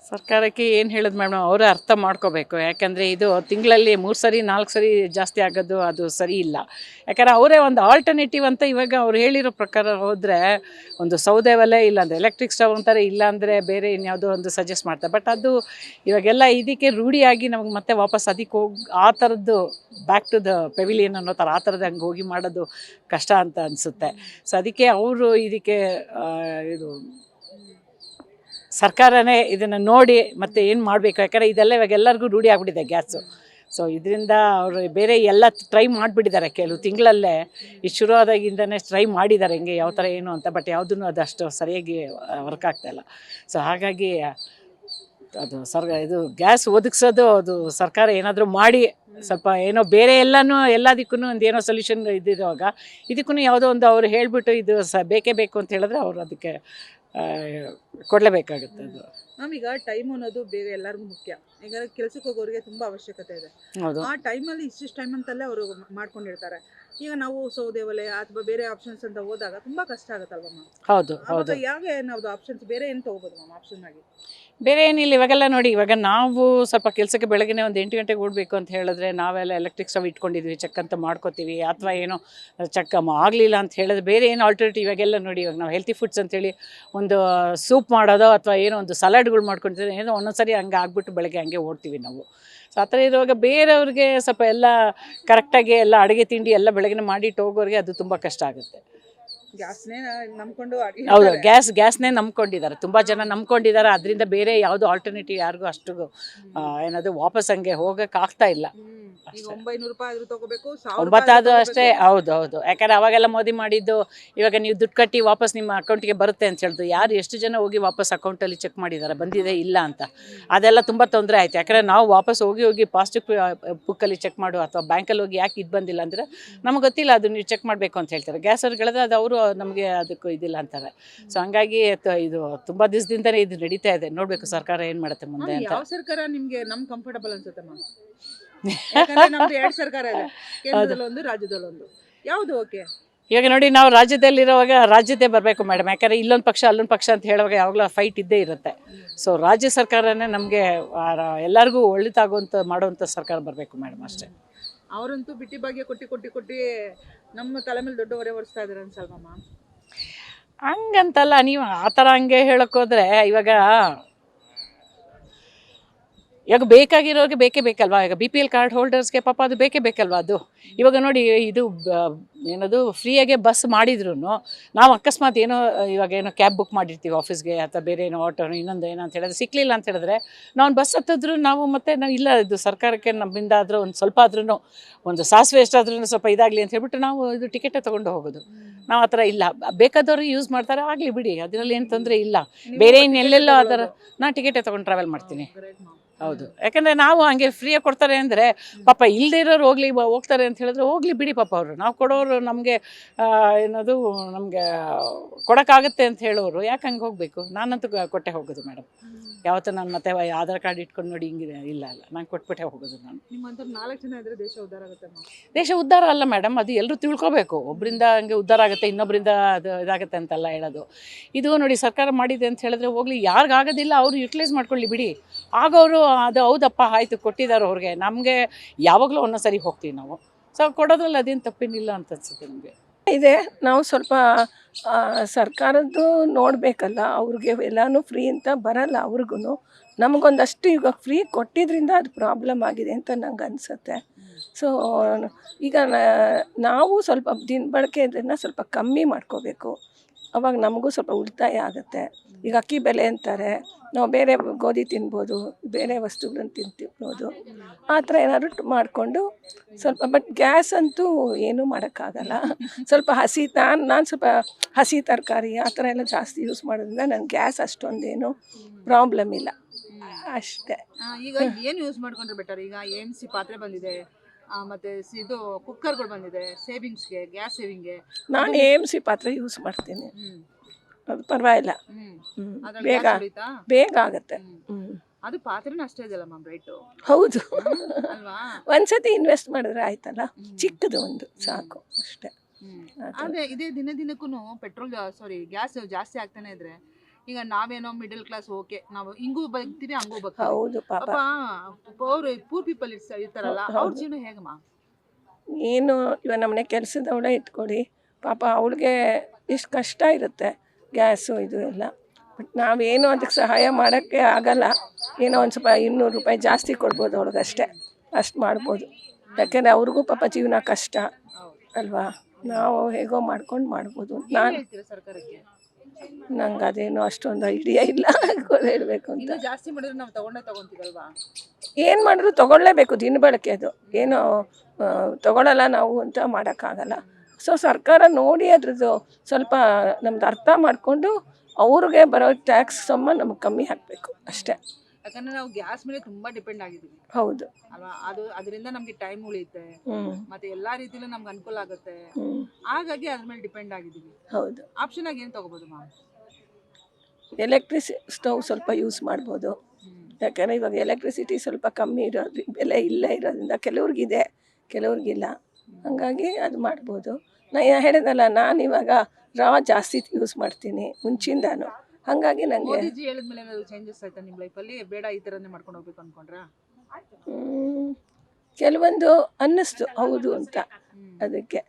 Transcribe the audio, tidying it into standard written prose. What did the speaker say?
ಸರ್ಕಾರಕ್ಕೆ ಏನು ಹೇಳೋದು ಮೇಡಮ್, ಅವರು ಅರ್ಥ ಮಾಡ್ಕೋಬೇಕು. ಯಾಕಂದರೆ ಇದು ತಿಂಗಳಲ್ಲಿ 3 ಸರಿ 4 ಸರಿ ಜಾಸ್ತಿ ಆಗೋದು ಅದು ಸರಿ ಇಲ್ಲ. ಯಾಕಂದರೆ ಅವರೇ ಒಂದು ಆಲ್ಟರ್ನೇಟಿವ್ ಅಂತ ಇವಾಗ ಅವ್ರು ಹೇಳಿರೋ ಪ್ರಕಾರ ಹೋದರೆ ಒಂದು ಸೌದೆ ಒಲೆ ಇಲ್ಲಾಂದರೆ ಎಲೆಕ್ಟ್ರಿಕ್ ಸ್ಟವ್ ಅಂತಾರೆ, ಇಲ್ಲಾಂದರೆ ಬೇರೆ ಇನ್ಯಾವುದೋ ಒಂದು ಸಜೆಸ್ಟ್ ಮಾಡ್ತಾರೆ. ಬಟ್ ಅದು ಇವಾಗೆಲ್ಲ ಇದಕ್ಕೆ ರೂಢಿಯಾಗಿ ನಮಗೆ ಮತ್ತೆ ವಾಪಸ್ ಅದಕ್ಕೆ ಹೋಗಿ ಆ ಥರದ್ದು ಬ್ಯಾಕ್ ಟು ದ ಪೆವಿಲಿಯನ್ ಅನ್ನೋ ಥರ ಆ ಥರದ್ದು ಹಂಗೆ ಹೋಗಿ ಮಾಡೋದು ಕಷ್ಟ ಅಂತ ಅನಿಸುತ್ತೆ. ಸೊ ಅದಕ್ಕೆ ಅವರು ಇದಕ್ಕೆ ಇದು ಸರ್ಕಾರನೇ ಇದನ್ನು ನೋಡಿ ಮತ್ತೆ ಏನು ಮಾಡಬೇಕು. ಯಾಕಂದರೆ ಇದೆಲ್ಲ ಇವಾಗ ಎಲ್ಲರಿಗೂ ರೂಢಿ ಆಗಿಬಿಟ್ಟಿದೆ ಗ್ಯಾಸು. ಸೊ ಇದರಿಂದ ಅವರು ಬೇರೆ ಎಲ್ಲ ಟ್ರೈ ಮಾಡಿಬಿಟ್ಟಿದ್ದಾರೆ. ಕೆಲವು ತಿಂಗಳಲ್ಲೇ ಇದು ಶುರು ಆದಾಗಿಂದನೇ ಟ್ರೈ ಮಾಡಿದ್ದಾರೆ ಹೆಂಗೆ ಯಾವ ಥರ ಏನು ಅಂತ. ಬಟ್ ಯಾವುದೂ ಅದು ಅಷ್ಟು ಸರಿಯಾಗಿ ವರ್ಕ್ ಆಗ್ತಾಯಿಲ್ಲ. ಸೊ ಹಾಗಾಗಿ ಅದು ಇದು ಗ್ಯಾಸ್ ಒದಗಿಸೋದು ಅದು ಸರ್ಕಾರ ಏನಾದರೂ ಮಾಡಿ ಸ್ವಲ್ಪ ಏನೋ ಬೇರೆ ಎಲ್ಲದಕ್ಕೂ ಒಂದು ಏನೋ ಸೊಲ್ಯೂಷನ್ ಇದ್ದಿರುವಾಗ ಇದಕ್ಕೂ ಯಾವುದೋ ಒಂದು ಅವರು ಹೇಳಿಬಿಟ್ಟು ಇದು ಬೇಕೇ ಬೇಕು ಅಂತ ಹೇಳಿದ್ರೆ ಅವರು ಅದಕ್ಕೆ ಕೊಡಲೇಬೇಕಾಗುತ್ತೆ. ಅದು ಮ್ಯಾಮ್, ಈಗ ಟೈಮ್ ಅನ್ನೋದು ಬೇಗ ಎಲ್ಲರಿಗೂ ಮುಖ್ಯ. ಈಗ ಕೆಲಸಕ್ಕೆ ಹೋಗೋರಿಗೆ ತುಂಬ ಅವಶ್ಯಕತೆ ಇದೆ. ಹೌದು, ಆ ಟೈಮಲ್ಲಿ ಇಷ್ಟಿಷ್ಟು ಟೈಮ್ ಅಂತಲೇ ಅವರು ಮಾಡ್ಕೊಂಡಿರ್ತಾರೆ. ಈಗ ನಾವು ಸೌದೆ ಒಲೆ ಅಥವಾ ಬೇರೆ ಆಪ್ಷನ್ಸ್ ಅಂತ ಹೋದಾಗ ತುಂಬ ಕಷ್ಟ ಆಗುತ್ತಲ್ವ ಮ್ಯಾಮ್? ಹೌದು ಹೌದು. ಯಾಕೆ ನಾವು ಆಪ್ಷನ್ಸ್ ಬೇರೆ ಏನು ತೊಗೋಬೋದು ಮ್ಯಾಮ್ ಆಪ್ಷನ್ ಆಗಿ? ಬೇರೆ ಏನಿಲ್ಲ. ಇವಾಗೆಲ್ಲ ನೋಡಿ, ಇವಾಗ ನಾವು ಸ್ವಲ್ಪ ಕೆಲಸಕ್ಕೆ ಬೆಳಗ್ಗೆ ಒಂದು 8 ಗಂಟೆಗೆ ಓಡಬೇಕು ಅಂತ ಹೇಳಿದ್ರೆ ನಾವೆಲ್ಲ ಎಲೆಕ್ಟ್ರಿಕ್ ಸ್ಟವ್ ಇಟ್ಕೊಂಡಿದ್ವಿ, ಚೆಕ್ ಅಂತ ಮಾಡ್ಕೋತೀವಿ. ಅಥವಾ ಏನೋ ಚೆಕ್ ಆಗಲಿಲ್ಲ ಅಂತ ಹೇಳಿದ್ರೆ ಬೇರೆ ಏನು ಆಲ್ಟರ್ನೇಟಿವ್ ಇವಾಗೆಲ್ಲ ನೋಡಿ, ಇವಾಗ ನಾವು ಹೆಲ್ತಿ ಫುಡ್ಸ್ ಅಂತೇಳಿ ಒಂದು ಸೂಪ್ ಮಾಡೋದೋ ಅಥವಾ ಏನೋ ಒಂದು ಸಲಾಡ್ಗಳು ಮಾಡ್ಕೊಳ್ತೀವಿ. ಏನೋ ಒಂದೊಂದ್ಸರಿ ಹಂಗೆ ಆಗ್ಬಿಟ್ಟು ಬೆಳಗ್ಗೆ ಹಂಗೆ ಓಡ್ತೀವಿ ನಾವು. ಸೊ ಆ ಥರ ಇರುವಾಗ ಬೇರೆಯವ್ರಿಗೆ ಸ್ವಲ್ಪ ಎಲ್ಲ ಕರೆಕ್ಟಾಗಿ ಎಲ್ಲ ಅಡುಗೆ ತಿಂಡಿ ಎಲ್ಲ ಬೆಳಗ್ಗೆ ಮಾಡಿಟ್ಟು ಹೋಗೋರಿಗೆ ಅದು ತುಂಬ ಕಷ್ಟ ಆಗುತ್ತೆ. ಗ್ಯಾಸ್ನೇ ನಂಬ್ಕೊಂಡು ಹೌದು, ಗ್ಯಾಸ್ನೇ ನಂಬ್ಕೊಂಡಿದ್ದಾರೆ. ತುಂಬ ಜನ ನಂಬ್ಕೊಂಡಿದ್ದಾರೆ. ಅದರಿಂದ ಬೇರೆ ಯಾವುದು ಆಲ್ಟರ್ನೇಟಿವ್ ಯಾರಿಗೂ ಅಷ್ಟು ಏನದು ವಾಪಸ್ ಹಂಗೆ ಹೋಗೋಕೆ ಆಗ್ತಾ ಇಲ್ಲ. ಈಗ 900 ರೂಪಾಯಿ ಆದರೂ ತಗೋಬೇಕು, 9 ಅದು ಅಷ್ಟೇ. ಹೌದು ಹೌದು. ಯಾಕಂದರೆ ಅವಾಗೆಲ್ಲ ಮೋದಿ ಮಾಡಿದ್ದು ಇವಾಗ ನೀವು ದುಡ್ಡು ಕಟ್ಟಿ ವಾಪಸ್ ನಿಮ್ಮ ಅಕೌಂಟಿಗೆ ಬರುತ್ತೆ ಅಂತ ಹೇಳಿದ್ರು. ಯಾರು ಎಷ್ಟು ಜನ ಹೋಗಿ ವಾಪಸ್ ಅಕೌಂಟಲ್ಲಿ ಚೆಕ್ ಮಾಡಿದ್ದಾರೆ ಬಂದಿದೆ ಇಲ್ಲ ಅಂತ? ಅದೆಲ್ಲ ತುಂಬ ತೊಂದರೆ ಆಯಿತು. ಯಾಕಂದರೆ ನಾವು ವಾಪಸ್ ಹೋಗಿ ಪಾಸ್ಬುಕ್ ಬುಕ್ಕಲ್ಲಿ ಚೆಕ್ ಮಾಡು ಅಥವಾ ಬ್ಯಾಂಕಲ್ಲಿ ಹೋಗಿ ಯಾಕೆ ಇದು ಬಂದಿಲ್ಲ ಅಂದರೆ ನಮಗೆ ಗೊತ್ತಿಲ್ಲ, ಅದು ನೀವು ಚೆಕ್ ಮಾಡಬೇಕು ಅಂತ ಹೇಳ್ತಾರೆ. ಗ್ಯಾಸ್ ಅವ್ರಿಗೆ ಹೇಳಿದ್ರೆ ಅದು ಅವರು ನಮಗೆ ಅದಕ್ಕೂ ಇದಿಲ್ಲ ಅಂತಾರೆ. ಸೊ ಹಂಗಾಗಿ ಇದು ತುಂಬ ದಿವಸದಿಂದಲೇ ಇದು ನಡೀತಾ ಇದೆ. ನೋಡಬೇಕು ಸರ್ಕಾರ ಏನು ಮಾಡುತ್ತೆ ಮುಂದೆ ಅಂತ. ಯಾವ ಸರ್ಕಾರ ನಿಮಗೆ ಕಂಫರ್ಟಬಲ್ ಅನ್ಸುತ್ತೆ ಮ್ಯಾಮ್? ಯಾಕಂದ್ರೆ ನಮ್ದು 2 ಸರ್ಕಾರ ಇದೆ, ಕೇಂದ್ರದಲ್ಲೊಂದು ರಾಜ್ಯದಲ್ಲೊಂದು. ಯಾವುದು ಓಕೆ? ಇವಾಗ ನೋಡಿ, ನಾವು ರಾಜ್ಯದಲ್ಲಿರುವಾಗ ರಾಜ್ಯದ್ದೇ ಬರಬೇಕು ಮೇಡಮ್. ಯಾಕಂದರೆ ಇಲ್ಲೊಂದು ಪಕ್ಷ ಅಲ್ಲೊಂದು ಪಕ್ಷ ಅಂತ ಹೇಳುವಾಗ ಯಾವಾಗಲೂ ಫೈಟ್ ಇದ್ದೇ ಇರುತ್ತೆ. ಸೊ ರಾಜ್ಯ ಸರ್ಕಾರನೇ ನಮಗೆ ಎಲ್ಲರಿಗೂ ಒಳಿತಾಗುವಂಥ ಮಾಡುವಂಥ ಸರ್ಕಾರ ಬರಬೇಕು ಮೇಡಮ್, ಅಷ್ಟೇ. ಅವರಂತೂ ಬಿಟ್ಟಿ ಭಾಗ್ಯ ಕೊಟ್ಟು ನಮ್ಮ ತಲೆ ಮೇಲೆ ದೊಡ್ಡ ಹೊರೆ ಹೊರಿಸ್ತಾ ಇದ್ದಾರೆ ಅನ್ಸಲ್ವಮ್ಮ? ಹಂಗಂತಲ್ಲ, ನೀವು ಆ ಥರ ಹಂಗೆ ಹೇಳೋಕ್ಕೋದ್ರೆ ಇವಾಗ ಬೇಕಾಗಿರೋರಿಗೆ ಬೇಕೇ ಬೇಕಲ್ವಾ? ಈಗ BPL ಕಾರ್ಡ್ ಹೋಲ್ಡರ್ಸ್ಗೆ ಪಾಪ ಅದು ಬೇಕೇ ಬೇಕಲ್ವಾ? ಅದು ಇವಾಗ ನೋಡಿ, ಇದು ಏನದು ಫ್ರೀಯಾಗೆ ಬಸ್ ಮಾಡಿದ್ರು ನಾವು ಅಕಸ್ಮಾತ್ ಇವಾಗ ಕ್ಯಾಬ್ ಬುಕ್ ಮಾಡಿರ್ತೀವಿ ಆಫೀಸ್ಗೆ ಅಥವಾ ಬೇರೆ ಏನೋ ಆಟೋ ಇನ್ನೊಂದು ಏನೋ ಅಂತ ಹೇಳಿದ್ರೆ ಸಿಕ್ಕಲಿಲ್ಲ ಅಂತ ಹೇಳಿದ್ರೆ ನಾವು ಬಸ್ ಹತ್ತಿದ್ರು ನಾವು ಇಲ್ಲ, ಇದು ಸರ್ಕಾರಕ್ಕೆ ನಮ್ಮಿಂದ ಆದರೂ ಒಂದು ಸ್ವಲ್ಪ ಆದ್ರೂ ಒಂದು ಸಾಸಿವೆ ಎಷ್ಟಾದ್ರೂ ಸ್ವಲ್ಪ ಇದಾಗಲಿ ಅಂತ ಹೇಳ್ಬಿಟ್ಟು ನಾವು ಇದು ಟಿಕೆಟೇ ತೊಗೊಂಡು ಹೋಗೋದು. ನಾವು ಆ ಥರ ಇಲ್ಲ, ಬೇಕಾದವರು ಯೂಸ್ ಮಾಡ್ತಾರೆ, ಆಗಲಿ ಬಿಡಿ, ಅದರಲ್ಲಿ ಏನು ತೊಂದರೆ ಇಲ್ಲ. ಬೇರೆ ಇನ್ನೆಲ್ಲೆಲ್ಲೋ ಆ ಥರ ನಾನು ಟಿಕೆಟೇ ತೊಗೊಂಡು ಟ್ರಾವೆಲ್ ಮಾಡ್ತೀನಿ. ಹೌದು, ಯಾಕಂದರೆ ನಾವು ಹಂಗೆ ಫ್ರೀಯಾಗಿ ಕೊಡ್ತಾರೆ ಅಂದರೆ ಪಾಪ ಇಲ್ಲದೇ ಇರೋರು ಹೋಗ್ತಾರೆ ಅಂತ ಹೇಳಿದ್ರೆ ಹೋಗಲಿ ಬಿಡಿ ಪಾಪ. ಅವರು ನಾವು ಕೊಡೋರು ನಮಗೆ ನಮಗೆ ಕೊಡೋಕ್ಕಾಗುತ್ತೆ ಅಂತ ಹೇಳೋರು ಯಾಕೆ ಹಂಗೆ ಹೋಗಬೇಕು? ನಾನಂತೂ ಕೊಟ್ಟೆ ಹೋಗೋದು ಮೇಡಮ್. ಯಾವತ್ತೂ ನಾನು ಮತ್ತೆ ಆಧಾರ್ ಕಾರ್ಡ್ ಇಟ್ಕೊಂಡು ನೋಡಿ ಹಿಂಗಿದೆ ಇಲ್ಲ ನಾನು ಕೊಟ್ಬಿಟ್ಟೆ ಹೋಗೋದು. ನಾನು ನಿಮ್ಮಂತ 4 ಜನ ಇದ್ದರೆ ದೇಶ ಉದ್ಧಾರ ಆಗುತ್ತೆ? ದೇಶ ಉದ್ಧಾರ ಅಲ್ಲ ಮೇಡಮ್, ಅದು ಎಲ್ಲರೂ ತಿಳ್ಕೊಬೇಕು. ಒಬ್ಬರಿಂದ ಹಂಗೆ ಉದ್ಧಾರ ಆಗುತ್ತೆ, ಇನ್ನೊಬ್ಬರಿಂದ ಅದು ಇದಾಗುತ್ತೆ ಅಂತೆಲ್ಲ ಹೇಳೋದು. ಇದು ನೋಡಿ, ಸರ್ಕಾರ ಮಾಡಿದೆ ಅಂತ ಹೇಳಿದ್ರೆ ಹೋಗಲಿ, ಯಾರಿಗಾಗೋದಿಲ್ಲ ಅವರು ಯುಟಿಲೈಸ್ ಮಾಡ್ಕೊಳ್ಳಿ ಬಿಡಿ. ಆಗೋರು ಅದು ಹೌದಪ್ಪ ಆಯಿತು ಕೊಟ್ಟಿದ್ದಾರೆ ಅವ್ರಿಗೆ, ನಮಗೆ ಯಾವಾಗಲೂ ಒಂದೊಂದು ಸರಿ ಹೋಗ್ತೀವಿ ನಾವು. ಸೊ ಕೊಡೋದ್ರಲ್ಲಿ ಅದೇನು ತಪ್ಪೇನಿಲ್ಲ ಅಂತ ಅನ್ಸುತ್ತೆ ನಮಗೆ. ಇದೆ, ನಾವು ಸ್ವಲ್ಪ ಸರ್ಕಾರದ್ದು ನೋಡಬೇಕಲ್ಲ. ಅವ್ರಿಗೆ ಎಲ್ಲನೂ ಫ್ರೀ ಅಂತ ಬರಲ್ಲ ಅವ್ರಿಗೂ. ನಮಗೊಂದಷ್ಟು ಈಗ ಫ್ರೀ ಕೊಟ್ಟಿದ್ದರಿಂದ ಅದು ಪ್ರಾಬ್ಲಮ್ ಆಗಿದೆ ಅಂತ ನಂಗೆ ಅನಿಸುತ್ತೆ. ಸೊ ಈಗ ನಾವು ಸ್ವಲ್ಪ ದಿನ ಬಳಕೆ ಇದನ್ನು ಸ್ವಲ್ಪ ಕಮ್ಮಿ ಮಾಡ್ಕೋಬೇಕು. ಅವಾಗ ನಮಗೂ ಸ್ವಲ್ಪ ಉಳಿತಾಯ ಆಗುತ್ತೆ. ಈಗ ಅಕ್ಕಿ ಬೆಲೆ ಅಂತಾರೆ, ನಾವು ಬೇರೆ ಗೋಧಿ ತಿನ್ಬೋದು, ಬೇರೆ ವಸ್ತುಗಳನ್ನು ತಿನ್ಬೋದು. ಆ ಥರ ಏನಾದ್ರು ಮಾಡಿಕೊಂಡು ಸ್ವಲ್ಪ. ಬಟ್ ಗ್ಯಾಸ್ ಅಂತೂ ಏನೂ ಮಾಡೋಕ್ಕಾಗಲ್ಲ. ಸ್ವಲ್ಪ ನಾನು ಸ್ವಲ್ಪ ಹಸಿ ತರಕಾರಿ ಆ ಥರ ಎಲ್ಲ ಜಾಸ್ತಿ ಯೂಸ್ ಮಾಡೋದ್ರಿಂದ ನನ್ನ ಗ್ಯಾಸ್ ಅಷ್ಟೊಂದೇನು ಪ್ರಾಬ್ಲಮ್ ಇಲ್ಲ ಅಷ್ಟೇ. ಈಗ ಏನು ಯೂಸ್ ಮಾಡ್ಕೊಂಡ್ರೆ ಬೆಟರ್? ಈಗ AMC ಪಾತ್ರೆ ಬಂದಿದೆ, ಮತ್ತು ಇದು ಕುಕ್ಕರ್ಗಳು ಬಂದಿದೆ ಸೇವಿಂಗ್ಸ್ಗೆ, ಗ್ಯಾಸ್ ಸೇವಿಂಗ್ಗೆ. ನಾನು AMC ಪಾತ್ರೆ ಯೂಸ್ ಮಾಡ್ತೀನಿ, ಅದು ಪರವಾಗಿಲ್ಲ, ಬೇಗ ಆಗುತ್ತೆ. ಅದು ಪಾತ್ರೆನೂ ಅಷ್ಟೇ ಇದೆಯಲ್ಲ ಮ್ಯಾಮ್ ರೇಟು? ಹೌದು, ಅಲ್ವಾ? ಒಂದ್ಸತಿ ಇನ್ವೆಸ್ಟ್ ಮಾಡಿದ್ರೆ ಆಯ್ತಲ್ಲ, ಚಿಕ್ಕದು ಒಂದು ಸಾಕು ಅಷ್ಟೇ. ಆದರೆ ಇದೇ ದಿನಕ್ಕೂ ಗ್ಯಾಸ್ ಜಾಸ್ತಿ ಆಗ್ತಾನೆ ಇದ್ರೆ ಈಗ ನಾವೇನೋ ಮಿಡಲ್ ಕ್ಲಾಸ್ ಓಕೆ ನಾವು ಹಿಂಗೂ ಬಗ್ತೀವಿ ಹಂಗೂ ಬಗ್ತೀವಿ. ಹೌದು ಪಾಪ. ಪಾಪ ಅವ್ರು ಪೂರ್ ಪೀಪಲ್ ಇರ್ತಾರಲ್ಲ ಅವ್ರ ಜೀವನ ಹೇಗಮ್ಮ? ಏನು ಇವಾಗ ನಮ್ಮನೆ ಕೆಲಸದವಳೇ ಇಟ್ಕೊಳ್ಳಿ, ಪಾಪ ಅವಳಿಗೆ ಎಷ್ಟು ಕಷ್ಟ ಇರುತ್ತೆ ಗ್ಯಾಸು ಇದು ಎಲ್ಲ. ಬಟ್ ನಾವೇನು ಅದಕ್ಕೆ ಸಹಾಯ ಮಾಡೋಕ್ಕೆ ಆಗಲ್ಲ. ಏನೋ ಒಂದು ಸ್ವಲ್ಪ 200 ರೂಪಾಯಿ ಜಾಸ್ತಿ ಕೊಡ್ಬೋದು ಅವಳಿಗಷ್ಟೇ, ಅಷ್ಟು ಮಾಡ್ಬೋದು. ಯಾಕೆಂದರೆ ಅವ್ರಿಗೂ ಪಾಪ ಜೀವನ ಕಷ್ಟ ಅಲ್ವಾ. ನಾವು ಹೇಗೋ ಮಾಡ್ಕೊಂಡು ಮಾಡ್ಬೋದು. ನಾನು ಹೇಳ್ತೀರಾ ಸರ್ಕಾರಕ್ಕೆ? ನಂಗೆ ಅದೇನೋ ಅಷ್ಟೊಂದು ಐಡಿಯಾ ಇಲ್ಲ ಹೇಳಬೇಕು ಅಂತ. ಇನ್ನೂ ಜಾಸ್ತಿ ಮಾಡಿದ್ರೆ ನಾವು ತಗೊಂತೀವಲ್ವಾ? ಏನು ಮಾಡಿದ್ರು ತೊಗೊಳ್ಳೇಬೇಕು, ದಿನ ಬಳಕೆ ಅದು. ಏನೋ ತೊಗೊಳ್ಳಲ್ಲ ನಾವು ಅಂತ ಮಾಡೋಕ್ಕಾಗಲ್ಲ. ಸೊ ಸರ್ಕಾರ ನೋಡಿ ಅದ್ರದ್ದು ಸ್ವಲ್ಪ ನಮ್ದು ಅರ್ಥ ಮಾಡಿಕೊಂಡು ಅವ್ರಿಗೆ ಬರೋ ಟ್ಯಾಕ್ಸ್ ಸಮ ನಮಗೆ ಕಮ್ಮಿ ಹಾಕಬೇಕು ಅಷ್ಟೇ. ಯಾಕಂದ್ರೆ ನಾವು ಗ್ಯಾಸ್ ಮೇಲೆ ತುಂಬಾ ಡಿಪೆಂಡ್ ಆಗಿದ್ದೀವಿ ಹೌದು. ಅಲ್ವಾ? ಅದರಿಂದ ನಮ್ಗೆ ಟೈಮ್ ಉಳಿಯುತ್ತೆ, ಮತ್ತೆ ಎಲ್ಲಾ ರೀತಿಲೂ ನಮ್ಗೆ ಅನುಕೂಲ ಆಗುತ್ತೆ. ಹಾಗಾಗಿ ಅದ್ರ ಮೇಲೆ ಡಿಪೆಂಡ್ ಆಗಿದ್ದೀವಿ. ಹೌದು. ಆಪ್ಷನ್ ಆಗಿ ಏನು ತಗೋಬಹುದು ಮ್ಯಾಮ್? ಎಲೆಕ್ಟ್ರಿಸಿ ಸ್ಟವ್ ಸ್ವಲ್ಪ ಯೂಸ್ ಮಾಡ್ಬೋದು. ಯಾಕಂದರೆ ಇವಾಗ ಎಲೆಕ್ಟ್ರಿಸಿಟಿ ಸ್ವಲ್ಪ ಕಮ್ಮಿ ಇರೋದು, ಬೆಲೆ ಇಲ್ಲೇ ಇರೋದ್ರಿಂದ ಕೆಲವ್ರಿಗಿದೆ, ಕೆಲವ್ರಿಗಿಲ್ಲ. ಹಾಗಾಗಿ ಅದು ಮಾಡ್ಬೋದು. ನಾನು ಹೇಳಿದಲ್ಲ, ನಾನು ಇವಾಗ ಜಾಸ್ತಿ ಯೂಸ್ ಮಾಡ್ತೀನಿ ಮುಂಚಿಂದಾನು. ಹಾಗಾಗಿ ನನಗೆ ಮೋದಿಜಿ ಹೇಳಿದ್ಮೇಲೆ ಏನಾದ್ರು ಚೇಂಜಸ್ ಆಯ್ತಾ ನಿಮ್ಮ ಲೈಫಲ್ಲಿ? ಬೇಡ ಈ ಥರನೇ ಮಾಡ್ಕೊಂಡು ಹೋಗ್ಬೇಕು ಅನ್ಕೊಂಡ್ರಾ? ಕೆಲವೊಂದು ಅನ್ನಿಸ್ತು ಹೌದು ಅಂತ ಅದಕ್ಕೆ.